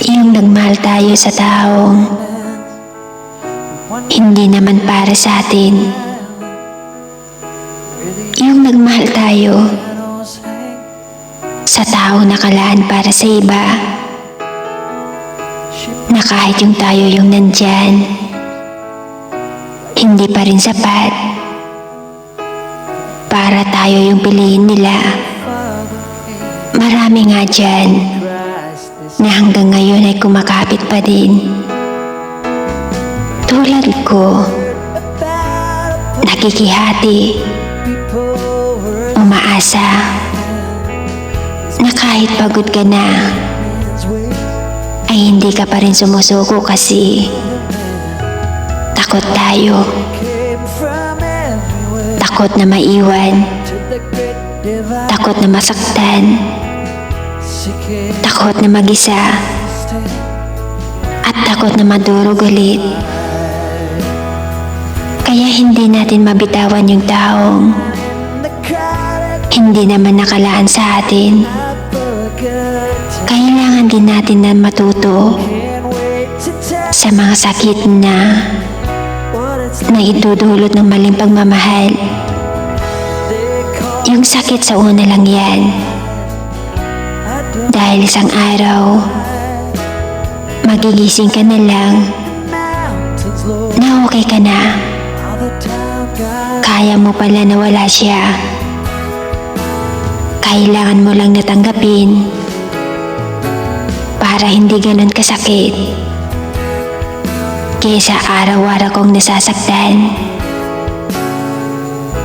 Yung nagmahal tayo sa taong hindi naman para sa atin. Yung nagmahal tayo sa taong nakalaan para sa iba, na kahit yung tayo yung nandyan, hindi pa rin sapat para tayo yung piliin nila. Marami nga dyan na hanggang ngayon ay kumakapit pa din. Tulad ko, nakikihati, umaasa, na kahit pagod ka na, ay hindi ka pa rin sumusuko kasi takot tayo. Takot na maiwan, takot na masaktan, takot na mag-isa, at takot na madurog ulit. Kaya hindi natin mabitawan yung taong hindi naman nakalaan sa atin. Kailangan din natin na matuto sa mga sakit na idudulot ng maling pagmamahal. Yung sakit sa una lang yan. Dahil isang araw, magigising ka na lang na okay ka na. Kaya mo pala na wala siya. Kailangan mo lang natanggapin para hindi ganun kasakit kaysa araw-araw kong nasasaktan.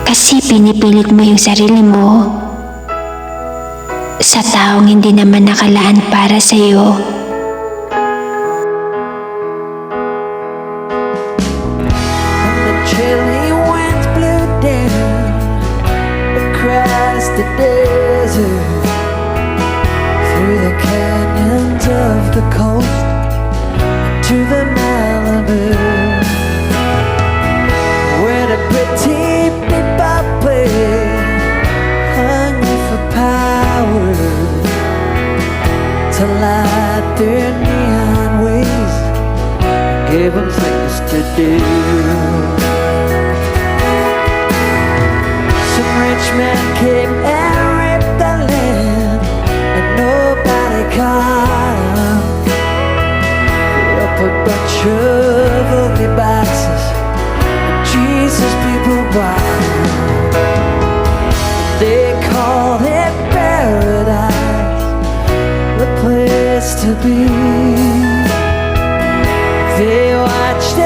Kasi pinipilit mo yung sarili mo sa taong hindi naman nakalaan para sa'yo. Chilly winds blew down across the desert, through the canyons of the coast to the Malibu, where the pretty people play, hungry for power to light their neon ways, give them things to do. Rich man came and raped the land, and nobody caught him. Put up a bunch of ugly boxes, and Jesus people bought him. They called it paradise, the place to be. They watched